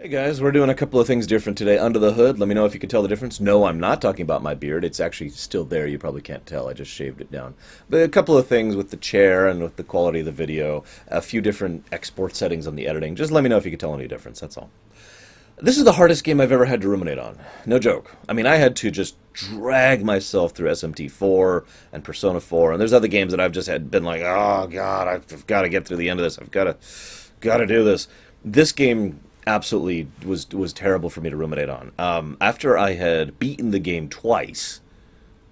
Hey guys, we're doing a couple of things different today. Under the hood, let me know if you can tell the difference. No, I'm not talking about my beard. It's actually still there. You probably can't tell. I just shaved it down. But a couple of things with the chair and with the quality of the video, a few different export settings on the editing. Just let me know if you can tell any difference. That's all. This is the hardest game I've ever had to ruminate on. No joke. I mean, I had to just drag myself through SMT4 and Persona 4, and there's other games that I've just had been like, oh god, I've got to get through the end of this. I've got to do this. This game absolutely was terrible for me to ruminate on. After I had beaten the game twice,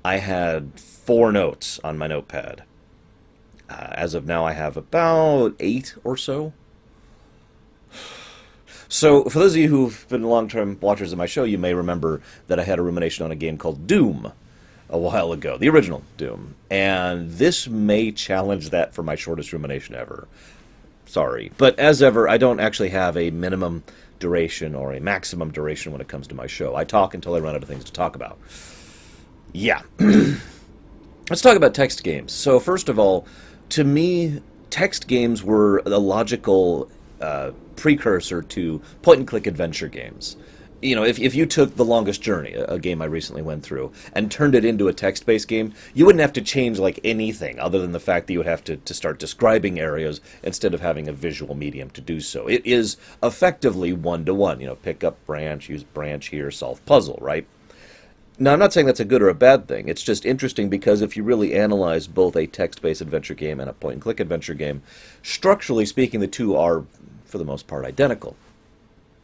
I had 4 notes on my notepad. As of now, I have about 8 or so. So, for those of you who've been long-term watchers of my show, you may remember that I had a rumination on a game called Doom a while ago, the original Doom. And this may challenge that for my shortest rumination ever. Sorry. But as ever, I don't actually have a minimum duration or a maximum duration when it comes to my show. I talk until I run out of things to talk about. Yeah. Let's talk about text games. So, first of all, to me, text games were a logical precursor to point-and-click adventure games. You know, if you took The Longest Journey, a game I recently went through, and turned it into a text-based game, you wouldn't have to change, like, anything, other than the fact that you would have to start describing areas instead of having a visual medium to do so. It is effectively one-to-one. You know, pick up branch, use branch here, solve puzzle, right? Now, I'm not saying that's a good or a bad thing. It's just interesting because if you really analyze both a text-based adventure game and a point-and-click adventure game, structurally speaking, the two are, for the most part, identical.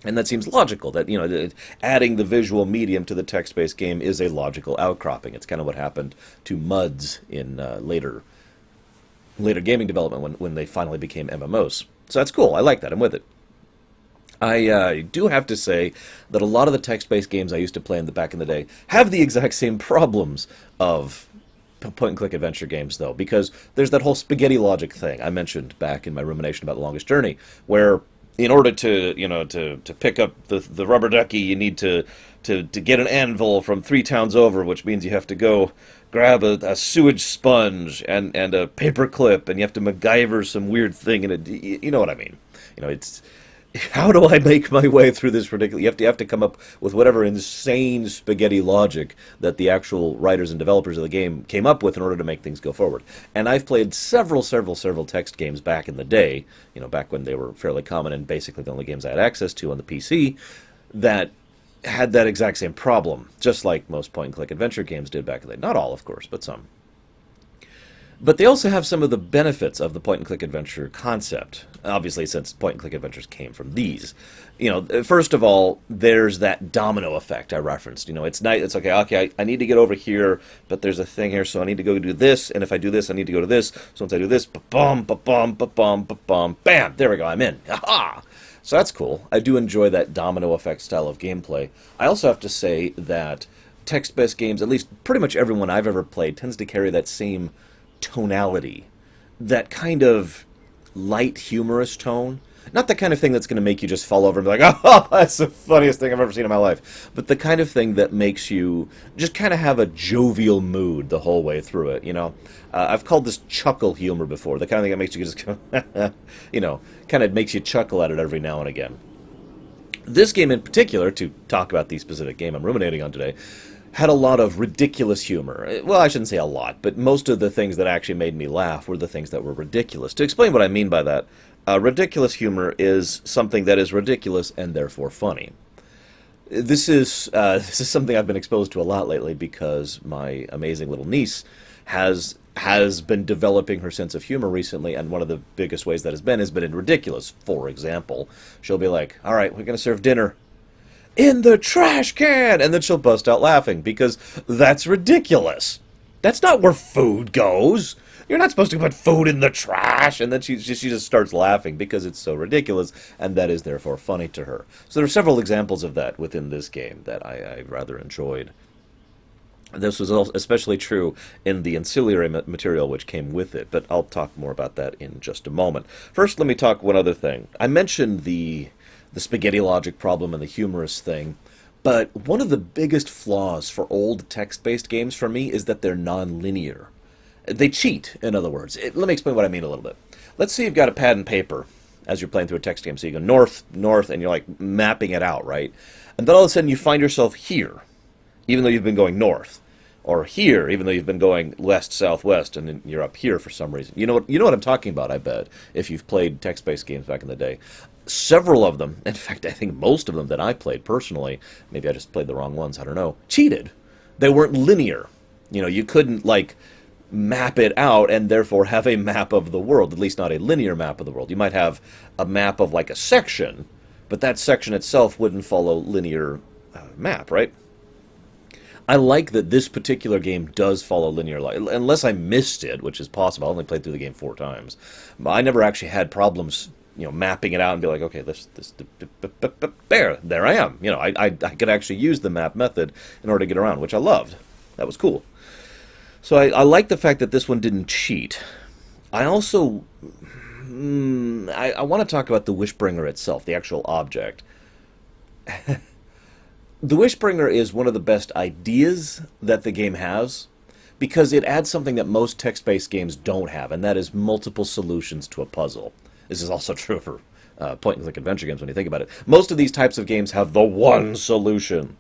And that seems logical, that, you know, adding the visual medium to the text-based game is a logical outcropping. It's kind of what happened to MUDs in later gaming development when they finally became MMOs. So that's cool. I like that. I'm with it. I do have to say that a lot of the text-based games I used to play back in the day have the exact same problems of point-and-click adventure games, though, because there's that whole spaghetti logic thing I mentioned back in my rumination about The Longest Journey, where in order to, you know, to pick up the rubber ducky, you need to get an anvil from 3 towns over, which means you have to go grab a sewage sponge and a paper clip, and you have to MacGyver some weird thing, and you know what I mean. You know, it's how do I make my way through this ridiculous... You have to come up with whatever insane spaghetti logic that the actual writers and developers of the game came up with in order to make things go forward. And I've played several text games back in the day, you know, back when they were fairly common and basically the only games I had access to on the PC, that had that exact same problem, just like most point-and-click adventure games did back in the day. Not all, of course, but some. But they also have some of the benefits of the point-and-click adventure concept, obviously, since point-and-click adventures came from these. You know, first of all, there's that domino effect I referenced. You know, it's nice. It's okay, I need to get over here, but there's a thing here, so I need to go do this, and if I do this, I need to go to this. So once I do this, ba-bum, ba-bum, ba-bum, ba-bum, bam, there we go, I'm in. Ha-ha! So that's cool. I do enjoy that domino effect style of gameplay. I also have to say that text-based games, at least pretty much everyone I've ever played, tends to carry that same tonality, that kind of light humorous tone. Not the kind of thing that's going to make you just fall over and be like, oh, that's the funniest thing I've ever seen in my life. But the kind of thing that makes you just kind of have a jovial mood the whole way through it, you know. I've called this chuckle humor before, the kind of thing that makes you just go, you know, kind of makes you chuckle at it every now and again. This game in particular, to talk about the specific game I'm ruminating on today, had a lot of ridiculous humor. Well, I shouldn't say a lot, but most of the things that actually made me laugh were the things that were ridiculous. To explain what I mean by that, ridiculous humor is something that is ridiculous and therefore funny. This is something I've been exposed to a lot lately because my amazing little niece has been developing her sense of humor recently, and one of the biggest ways that has been in ridiculous. For example, she'll be like, all right, we're going to serve dinner in the trash can, and then she'll bust out laughing because that's ridiculous. That's not where food goes. You're not supposed to put food in the trash. And then she just starts laughing because it's so ridiculous, and that is therefore funny to her. So there are several examples of that within this game that I rather enjoyed. This was especially true in the ancillary material which came with it, but I'll talk more about that in just a moment. First, let me talk one other thing. I mentioned the spaghetti logic problem and the humorous thing, but one of the biggest flaws for old text-based games for me is that they're non-linear. They cheat, in other words. Let me explain what I mean a little bit. Let's say you've got a pad and paper, as you're playing through a text game. So you go north, north, and you're like mapping it out, right? And then all of a sudden you find yourself here, even though you've been going north, or here, even though you've been going west, southwest, and then you're up here for some reason. You know what I'm talking about, I bet, if you've played text-based games back in the day. Several of them, in fact, I think most of them that I played personally, maybe I just played the wrong ones, I don't know, cheated. They weren't linear. You couldn't, like, map it out and therefore have a map of the world, at least not a linear map of the world. You might have a map of, like, a section, but that section itself wouldn't follow linear map, right? I like that this particular game does follow linear line, unless I missed it, which is possible. I only played through the game 4 times. I never actually had problems, mapping it out and be like, okay, there I am. I could actually use the map method in order to get around, which I loved. That was cool. So I like the fact that this one didn't cheat. I also, I want to talk about the Wishbringer itself, the actual object. The Wishbringer is one of the best ideas that the game has because it adds something that most text-based games don't have, and that is multiple solutions to a puzzle. This is also true for point-and-click adventure games when you think about it. Most of these types of games have the one solution.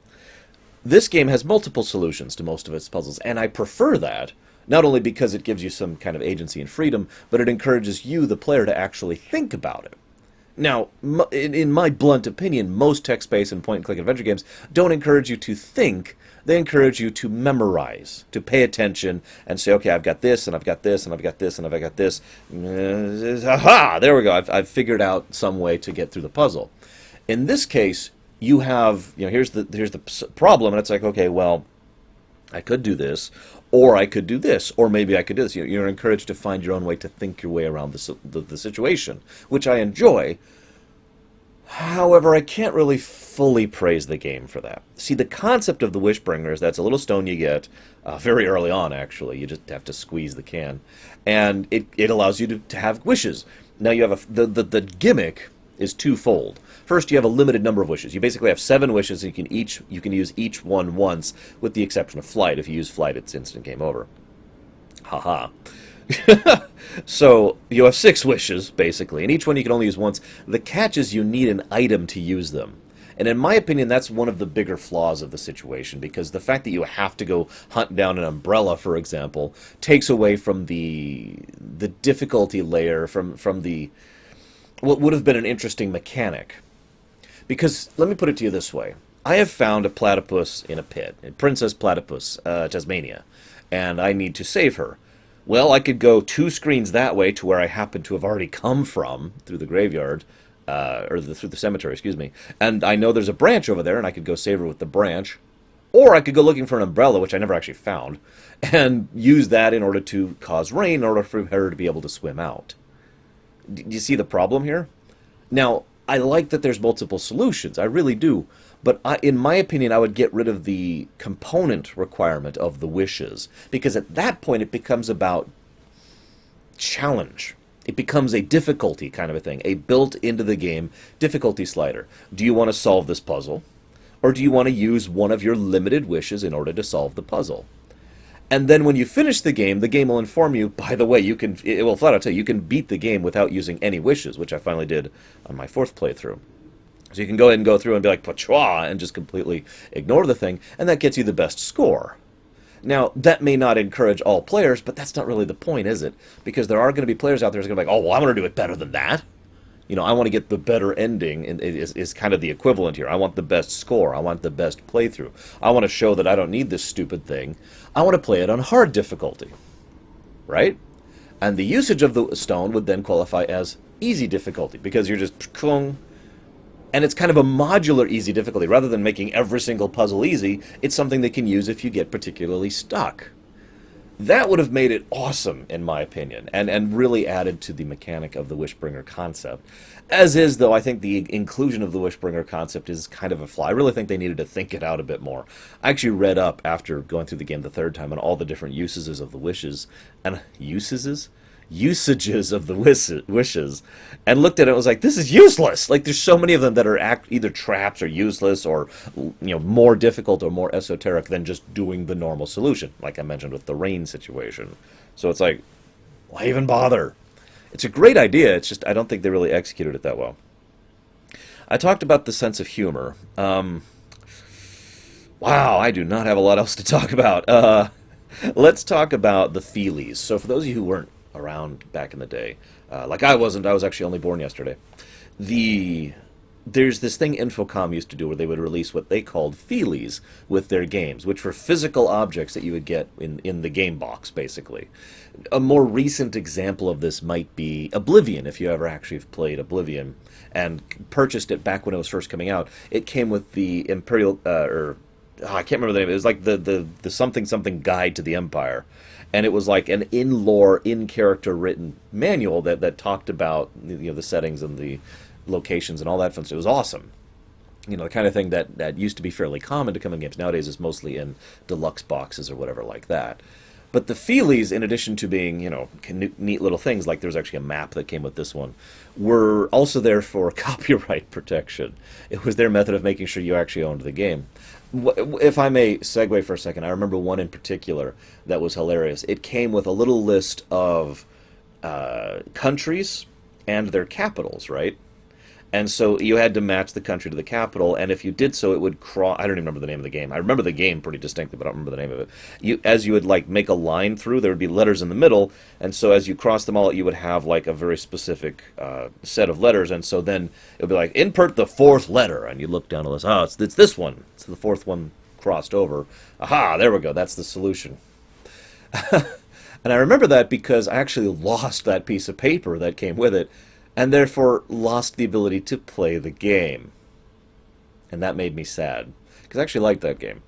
This game has multiple solutions to most of its puzzles, and I prefer that, not only because it gives you some kind of agency and freedom, but it encourages you, the player, to actually think about it. Now, in my blunt opinion, most text-based and point-and-click adventure games don't encourage you to think. They encourage you to memorize, to pay attention, and say, okay, I've got this, and I've got this, and I've got this, and I've got this. Aha! There we go. I've figured out some way to get through the puzzle. In this case, you have, here's the problem, and it's like, okay, well, I could do this, or I could do this, or maybe I could do this. You're encouraged to find your own way to think your way around the situation, which I enjoy. However, I can't really fully praise the game for that. See, the concept of the Wishbringer is that's a little stone you get very early on, actually. You just have to squeeze the can. And it allows you to have wishes. Now, you have the gimmick is twofold. First, you have a limited number of wishes. You basically have 7 wishes, and you can use each one once, with the exception of flight. If you use flight, it's instant game over. Haha. So, you have 6 wishes, basically, and each one you can only use once. The catch is you need an item to use them. And in my opinion, that's one of the bigger flaws of the situation, because the fact that you have to go hunt down an umbrella, for example, takes away from the difficulty layer, from the what would have been an interesting mechanic. Because, let me put it to you this way. I have found a platypus in a pit, a Princess Platypus, Tasmania, and I need to save her. Well, I could go 2 screens that way to where I happen to have already come from, through the graveyard, through the cemetery, excuse me, and I know there's a branch over there, and I could go save her with the branch, or I could go looking for an umbrella, which I never actually found, and use that in order to cause rain, in order for her to be able to swim out. Do you see the problem here? Now, I like that there's multiple solutions, I really do, but in my opinion, I would get rid of the component requirement of the wishes, because at that point it becomes about challenge. It becomes a difficulty kind of a thing, a built into the game difficulty slider. Do you want to solve this puzzle, or do you want to use one of your limited wishes in order to solve the puzzle? And then when you finish the game will inform you, by the way, it will flat out tell you, you can beat the game without using any wishes, which I finally did on my 4th playthrough. So you can go ahead and go through and be like, pachwa, and just completely ignore the thing, and that gets you the best score. Now, that may not encourage all players, but that's not really the point, is it? Because there are going to be players out there who's going to be like, oh, well, I'm going to do it better than that. I want to get the better ending, and is kind of the equivalent here. I want the best score. I want the best playthrough. I want to show that I don't need this stupid thing. I want to play it on hard difficulty. Right? And the usage of the stone would then qualify as easy difficulty, because you're just kung. And it's kind of a modular easy difficulty. Rather than making every single puzzle easy, it's something they can use if you get particularly stuck. That would have made it awesome, in my opinion, and really added to the mechanic of the Wishbringer concept. As is, though, I think the inclusion of the Wishbringer concept is kind of a flaw. I really think they needed to think it out a bit more. I actually read up, after going through the game the 3rd time, on all the different usages of the wishes, and usages of the wishes, and looked at it and was like, this is useless! Like, there's so many of them that are either traps or useless, or more difficult or more esoteric than just doing the normal solution, like I mentioned with the rain situation. So it's like, why even bother? It's a great idea. It's just I don't think they really executed it that well. I talked about the sense of humor. Wow, I do not have a lot else to talk about. Let's talk about the Feelies. So for those of you who weren't around back in the day, like I wasn't, I was actually only born yesterday. The there's this thing Infocom used to do where they would release what they called feelies with their games, which were physical objects that you would get in the game box, basically. A more recent example of this might be Oblivion, if you ever actually have played Oblivion and purchased it back when it was first coming out. It came with the Imperial, I can't remember the name. It was like the something something guide to the Empire. And it was like an in-lore, in-character written manual that talked about the settings and the locations and all that fun stuff. It was awesome. The kind of thing that used to be fairly common to come in games. Nowadays is mostly in deluxe boxes or whatever like that. But the feelies, in addition to being, neat little things, like there was actually a map that came with this one, were also there for copyright protection. It was their method of making sure you actually owned the game. If I may segue for a second, I remember one in particular that was hilarious. It came with a little list of countries and their capitals, right? And so you had to match the country to the capital, and if you did so, it would cross. I don't even remember the name of the game. I remember the game pretty distinctly, but I don't remember the name of it. As you would make a line through, there would be letters in the middle, and so as you cross them all, you would have like a very specific set of letters, and so then it would be like, insert the fourth letter, and you look down the list. Oh, it's this one. It's the fourth one crossed over. Aha, there we go. That's the solution. And I remember that because I actually lost that piece of paper that came with it, and therefore lost the ability to play the game. And that made me sad, because I actually liked that game.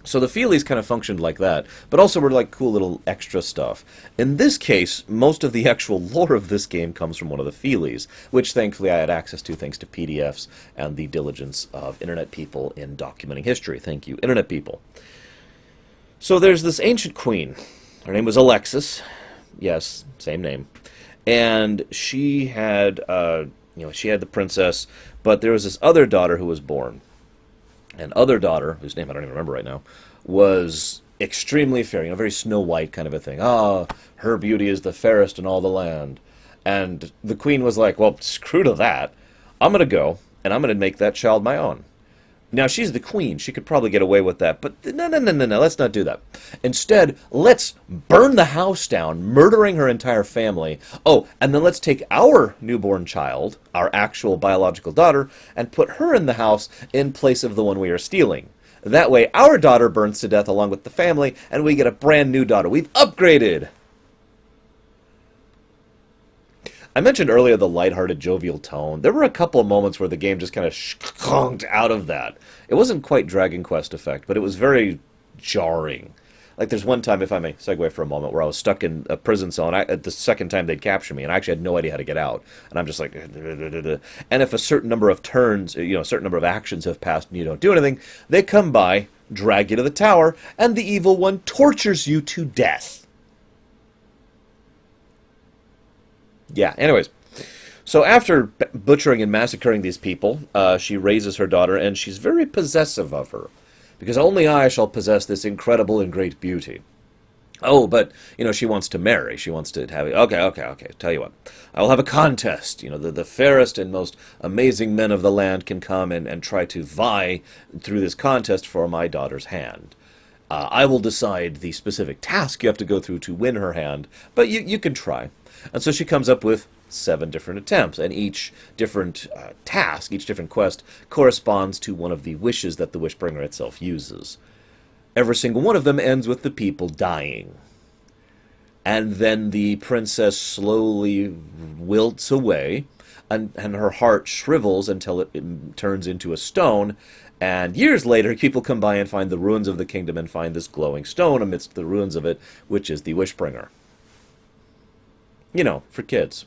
So the feelies kind of functioned like that, but also were like cool little extra stuff. In this case, most of the actual lore of this game comes from one of the feelies, which thankfully I had access to thanks to PDFs and the diligence of Internet people in documenting history. Thank you, Internet people. So there's this ancient queen. Her name was Alexis. Yes, same name. And she had, she had the princess, but there was this other daughter who was born. And other daughter, whose name I don't even remember right now, was extremely fair, very Snow White kind of a thing. Ah, her beauty is the fairest in all the land. And the queen was like, well, screw to that. I'm going to go, and I'm going to make that child my own. Now, she's the queen. She could probably get away with that. But no, let's not do that. Instead, let's burn the house down, murdering her entire family. Oh, and then let's take our newborn child, our actual biological daughter, and put her in the house in place of the one we are stealing. That way, our daughter burns to death along with the family, and we get a brand new daughter. We've upgraded! I mentioned earlier the lighthearted, jovial tone. There were a couple of moments where the game just kind of conked out of that. It wasn't quite Dragon Quest effect, but it was very jarring. Like there's one time, if I may segue for a moment, where I was stuck in a prison cell, and the second time they'd capture me, and I actually had no idea how to get out. And I'm just like, and if a certain number of turns, a certain number of actions have passed and you don't do anything, they come by, drag you to the tower, and the evil one tortures you to death. Yeah, anyways. So after butchering and massacring these people, she raises her daughter, and she's very possessive of her. Because only I shall possess this incredible and great beauty. Oh, but, she wants to marry. She wants to have... Okay. Tell you what. I will have a contest. The fairest and most amazing men of the land can come and try to vie through this contest for my daughter's hand. I will decide the specific task you have to go through to win her hand, but you can try. And so she comes up with 7 different attempts, and each different task, each different quest, corresponds to one of the wishes that the Wishbringer itself uses. Every single one of them ends with the people dying. And then the princess slowly wilts away, and her heart shrivels until it turns into a stone, and years later, people come by and find the ruins of the kingdom and find this glowing stone amidst the ruins of it, which is the Wishbringer. For kids.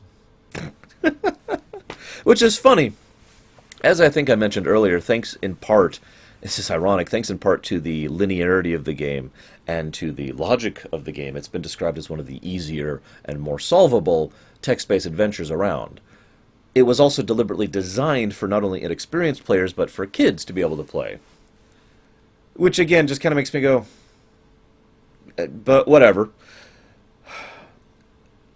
Which is funny. As I think I mentioned earlier, thanks in part, this is ironic, thanks in part to the linearity of the game and to the logic of the game, it's been described as one of the easier and more solvable text-based adventures around. It was also deliberately designed for not only inexperienced players, but for kids to be able to play. Which, again, just kind of makes me go, but whatever.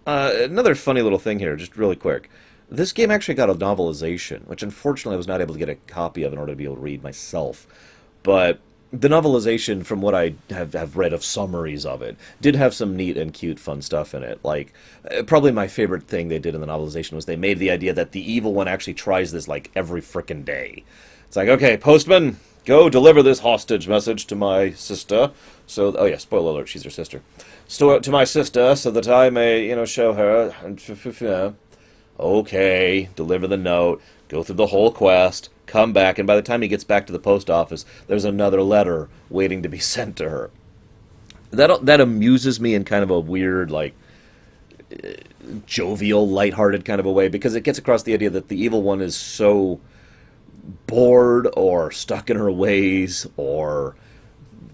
Another funny little thing here, just really quick. This game actually got a novelization, which unfortunately I was not able to get a copy of in order to be able to read myself. But the novelization, from what I have read of summaries of it, did have some neat and cute fun stuff in it. Like, probably my favorite thing they did in the novelization was they made the idea that the evil one actually tries this, like, every frickin' day. It's like, okay, postman, go deliver this hostage message to my sister. So, oh yeah, spoiler alert, she's her sister. To my sister, so that I may, show her. And okay, deliver the note, go through the whole quest, come back, and by the time he gets back to the post office, there's another letter waiting to be sent to her. That amuses me in kind of a weird, like, jovial, lighthearted kind of a way, because it gets across the idea that the evil one is so bored or stuck in her ways or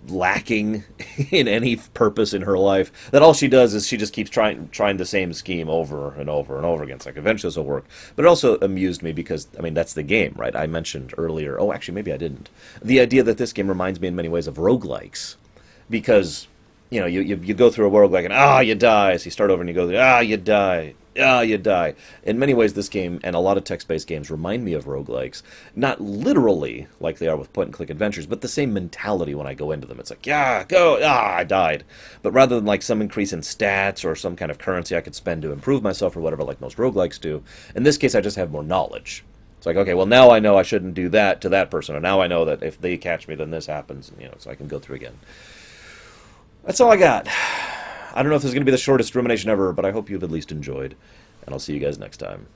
lacking in any purpose in her life, that all she does is she just keeps trying the same scheme over and over and over again. It's like, eventually this will work. But it also amused me because, I mean, that's the game, right? I mentioned earlier, oh, actually, maybe I didn't, the idea that this game reminds me in many ways of roguelikes, because, you go through a roguelike and, you die, so you start over and you go, you die, you die. In many ways, this game and a lot of text-based games remind me of roguelikes. Not literally like they are with point-and-click adventures, but the same mentality when I go into them. It's like, go, I died. But rather than like some increase in stats or some kind of currency I could spend to improve myself or whatever, like most roguelikes do, in this case I just have more knowledge. It's like, okay, well, now I know I shouldn't do that to that person, and now I know that if they catch me, then this happens, so I can go through again. That's all I got. I don't know if this is going to be the shortest rumination ever, but I hope you've at least enjoyed, and I'll see you guys next time.